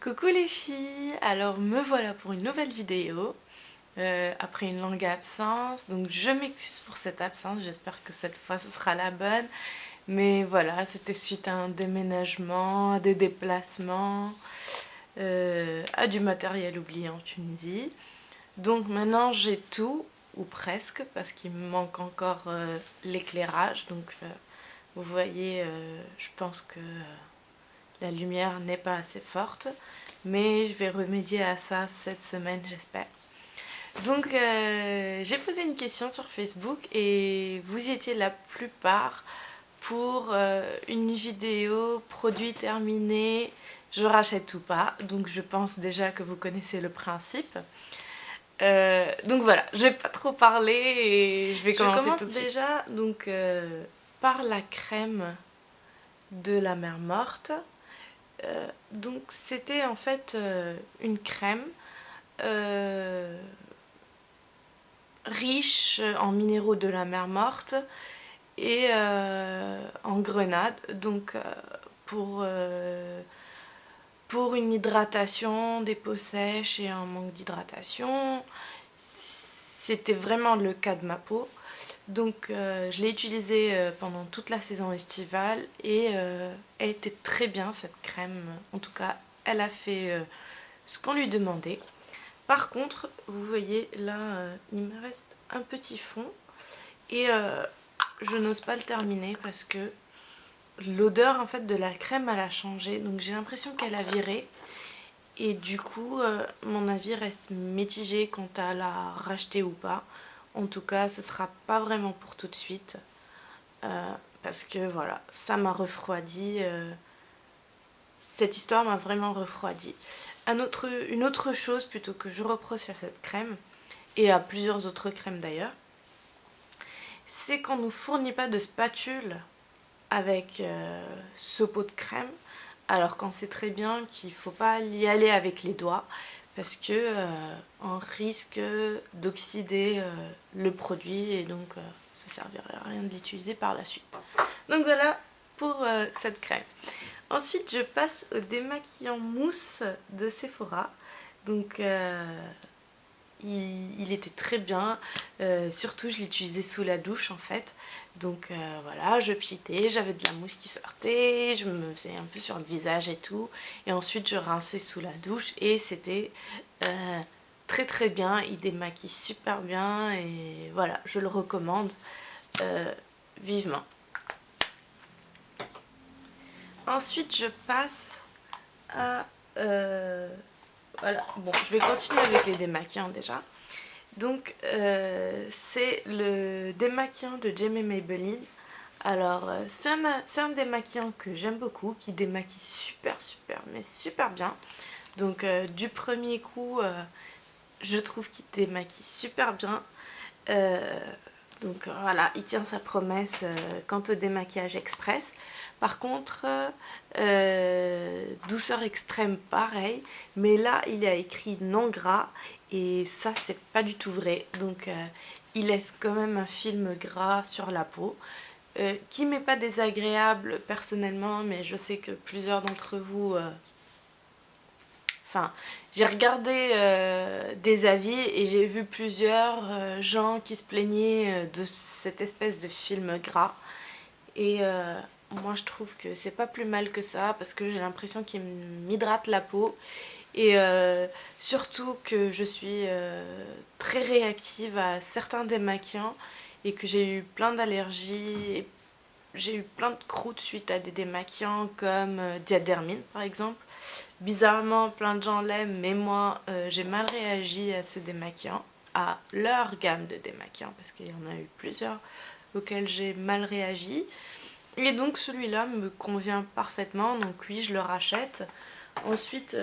Coucou les filles, alors me voilà pour une nouvelle vidéo après une longue absence, donc je m'excuse pour cette absence, j'espère que cette fois ce sera la bonne, mais voilà, c'était suite à un déménagement, à des déplacements, à du matériel oublié en Tunisie. Donc maintenant j'ai tout, ou presque, parce qu'il me manque encore l'éclairage, donc vous voyez, je pense que la lumière n'est pas assez forte, mais je vais remédier à ça cette semaine, j'espère. Donc j'ai posé une question sur Facebook et vous y étiez la plupart pour une vidéo produit terminé, je rachète ou pas. Donc je pense déjà que vous connaissez le principe. Donc voilà, je vais pas trop parler et je vais commencer tout de suite. Déjà donc par la crème de la mer morte. Donc c'était en fait une crème riche en minéraux de la mer morte et en grenade. Donc pour une hydratation, des peaux sèches et un manque d'hydratation. C'était vraiment le cas de ma peau. Donc je l'ai utilisée pendant toute la saison estivale et elle était très bien cette crème. En tout cas, elle a fait ce qu'on lui demandait. Par contre, vous voyez là, il me reste un petit fond et je n'ose pas le terminer parce que l'odeur en fait de la crème elle a changé. Donc j'ai l'impression qu'elle a viré et du coup mon avis reste mitigé quant à la racheter ou pas. En tout cas, ce sera pas vraiment pour tout de suite parce que voilà, ça m'a refroidi. Cette histoire m'a vraiment refroidi. Une autre chose plutôt que je reproche à cette crème, et à plusieurs autres crèmes d'ailleurs, c'est qu'on ne nous fournit pas de spatule avec ce pot de crème, alors qu'on sait très bien qu'il ne faut pas y aller avec les doigts, parce que on risque d'oxyder le produit et donc ça ne servirait à rien de l'utiliser par la suite. Donc voilà pour cette crème. Ensuite, je passe au démaquillant mousse de Sephora. Donc, il était très bien. Surtout, je l'utilisais sous la douche en fait. Donc, voilà, je pchitais, j'avais de la mousse qui sortait, je me faisais un peu sur le visage et tout. Et ensuite, je rinçais sous la douche et c'était très très bien. Il démaquille super bien et voilà, je le recommande vivement. Ensuite, je passe à... voilà, bon, je vais continuer avec les démaquillants déjà. Donc, c'est le démaquillant de Jamie Maybelline. Alors, c'est un démaquillant que j'aime beaucoup, qui démaquille super, mais super bien. Donc, du premier coup, je trouve qu'il démaquille super bien. Donc voilà, il tient sa promesse quant au démaquillage express. Par contre, douceur extrême, pareil. Mais là, il a écrit non gras. Et ça, c'est pas du tout vrai. Donc, il laisse quand même un film gras sur la peau. Qui m'est pas désagréable personnellement. Mais je sais que plusieurs d'entre vous... Enfin, j'ai regardé des avis et j'ai vu plusieurs gens qui se plaignaient de cette espèce de film gras. Et moi je trouve que c'est pas plus mal que ça parce que j'ai l'impression qu'il m'hydrate la peau. Et surtout que je suis très réactive à certains démaquillants et que j'ai eu plein d'allergies. J'ai eu plein de croûtes suite à des démaquillants comme Diadermine par exemple. Bizarrement, plein de gens l'aiment, mais moi, j'ai mal réagi à ce démaquillant, à leur gamme de démaquillants, parce qu'il y en a eu plusieurs auxquels j'ai mal réagi. Et donc celui-là me convient parfaitement, donc oui, je le rachète. Ensuite,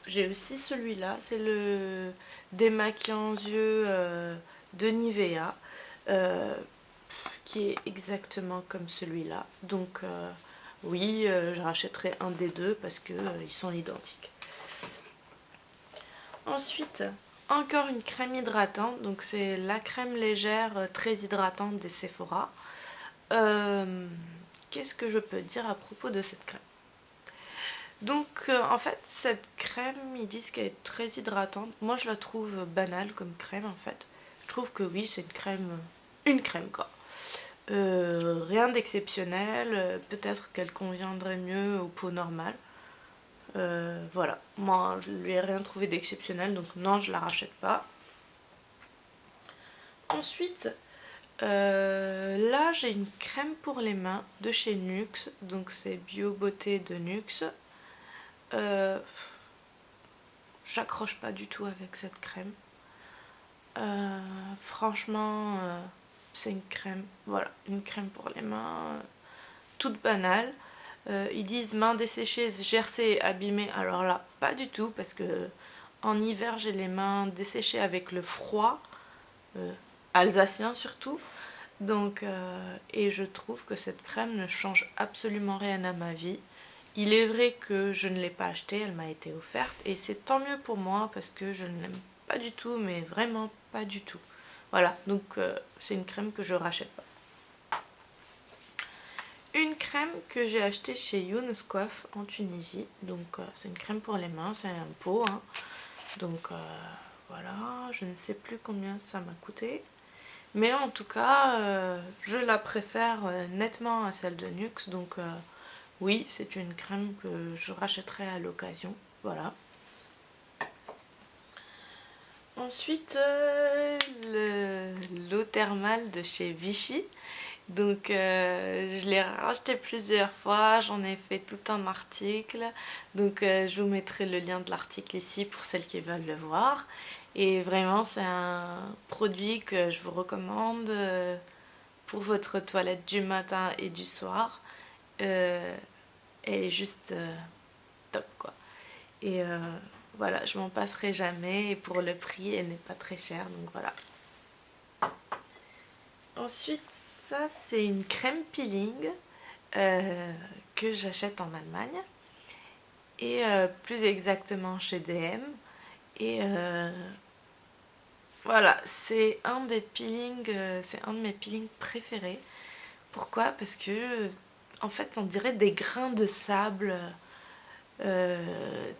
j'ai aussi celui-là, c'est le démaquillant yeux de Nivea, qui est exactement comme celui-là. Donc oui, je rachèterai un des deux parce que ils sont identiques. Ensuite, encore une crème hydratante. Donc c'est la crème légère très hydratante des Sephora. Qu'est-ce que je peux dire à propos de cette crème? Donc en fait cette crème, ils disent qu'elle est très hydratante. Moi je la trouve banale comme crème en fait. Je trouve que oui, c'est une crème quoi. Rien d'exceptionnel, peut-être qu'elle conviendrait mieux aux peaux normales. Voilà, moi je lui ai rien trouvé d'exceptionnel, donc non, je la rachète pas. Ensuite, là j'ai une crème pour les mains de chez Nuxe, donc c'est Bio Beauté de Nuxe. J'accroche pas du tout avec cette crème. Franchement, c'est une crème, voilà, une crème pour les mains, toute banale. Ils disent mains desséchées, gercées et abîmées. Alors là, pas du tout, parce que en hiver, j'ai les mains desséchées avec le froid, alsacien surtout. Donc, et je trouve que cette crème ne change absolument rien à ma vie. Il est vrai que je ne l'ai pas achetée, elle m'a été offerte, et c'est tant mieux pour moi parce que je ne l'aime pas du tout, mais vraiment pas du tout. Voilà, donc c'est une crème que je rachète pas. Une crème que j'ai achetée chez Younes Coif en Tunisie, donc c'est une crème pour les mains, c'est un pot, hein. Donc voilà, je ne sais plus combien ça m'a coûté. Mais en tout cas, je la préfère nettement à celle de Nuxe, donc oui, c'est une crème que je rachèterai à l'occasion, voilà. Ensuite, l'eau thermale de chez Vichy. Donc je l'ai racheté plusieurs fois, j'en ai fait tout un article. Donc je vous mettrai le lien de l'article ici pour celles qui veulent le voir. Et vraiment c'est un produit que je vous recommande pour votre toilette du matin et du soir. Elle est juste top quoi. Et voilà, je m'en passerai jamais et pour le prix elle n'est pas très chère, donc voilà. Ensuite, ça c'est une crème peeling que j'achète en Allemagne et plus exactement chez DM. Et voilà, c'est un des peelings, c'est un de mes peelings préférés. Pourquoi? Parce que en fait on dirait des grains de sable.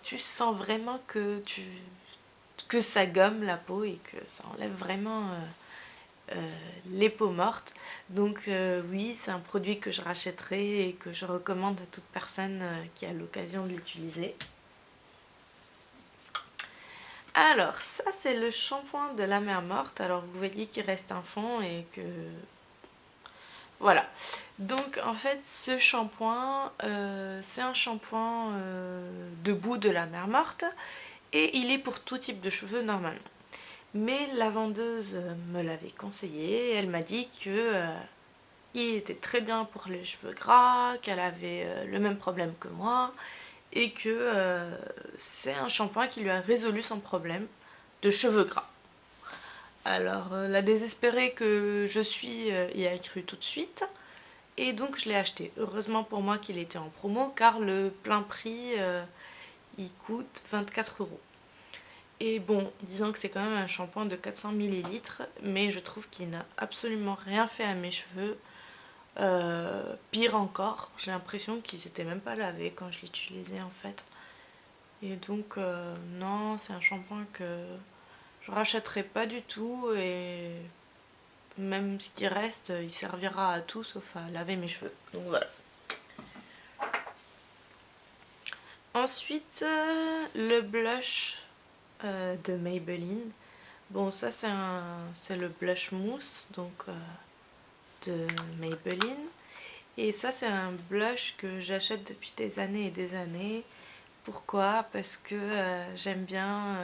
Tu sens vraiment que ça gomme la peau et que ça enlève vraiment les peaux mortes. Donc oui, c'est un produit que je rachèterai et que je recommande à toute personne qui a l'occasion de l'utiliser. Alors ça c'est le shampoing de la mer morte. Alors vous voyez qu'il reste un fond et que voilà. Donc en fait ce shampoing c'est un shampoing de boue de la mer morte et il est pour tout type de cheveux normalement. Mais la vendeuse me l'avait conseillé, elle m'a dit que il était très bien pour les cheveux gras, qu'elle avait le même problème que moi et que c'est un shampoing qui lui a résolu son problème de cheveux gras. Alors la désespérée que je suis y a cru tout de suite et donc je l'ai acheté. Heureusement pour moi qu'il était en promo car le plein prix il coûte 24 €. Et bon, disons que c'est quand même un shampoing de 400 millilitres, mais je trouve qu'il n'a absolument rien fait à mes cheveux. Pire encore, j'ai l'impression qu'ils s'étaient même pas lavés quand je l'utilisais en fait. Et donc non, c'est un shampoing que je rachèterai pas du tout et même ce qui reste, il servira à tout sauf à laver mes cheveux. Donc voilà. Ensuite, le blush de Maybelline. Bon, ça c'est le blush mousse donc de Maybelline. Et ça c'est un blush que j'achète depuis des années et des années. Pourquoi? Parce que j'aime bien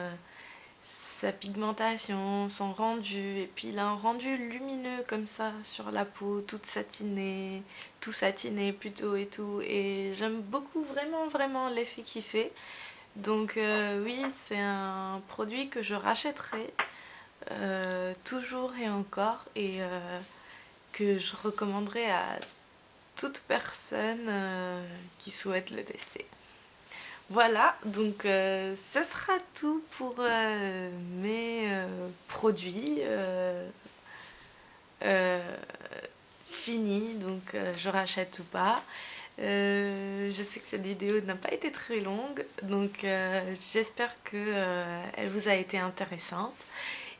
sa pigmentation, son rendu, et puis il a un rendu lumineux comme ça sur la peau, tout satiné plutôt et tout, et j'aime beaucoup vraiment l'effet qu'il fait. Donc oui, c'est un produit que je rachèterai toujours et encore et que je recommanderais à toute personne qui souhaite le tester. Voilà, donc ce sera tout pour mes produits finis, donc je rachète ou pas. Je sais que cette vidéo n'a pas été très longue, donc j'espère que elle vous a été intéressante.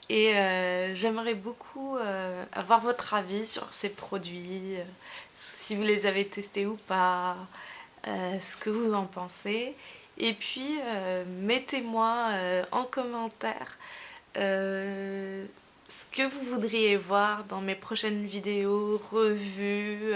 Et j'aimerais beaucoup avoir votre avis sur ces produits, si vous les avez testés ou pas, ce que vous en pensez. Et puis, mettez-moi en commentaire euh, ce que vous voudriez voir dans mes prochaines vidéos, revues,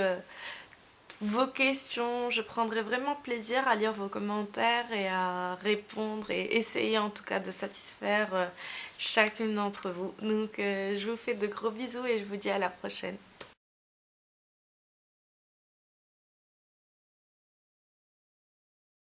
vos questions. Je prendrai vraiment plaisir à lire vos commentaires et à répondre et essayer en tout cas de satisfaire chacune d'entre vous. Donc je vous fais de gros bisous et je vous dis à la prochaine.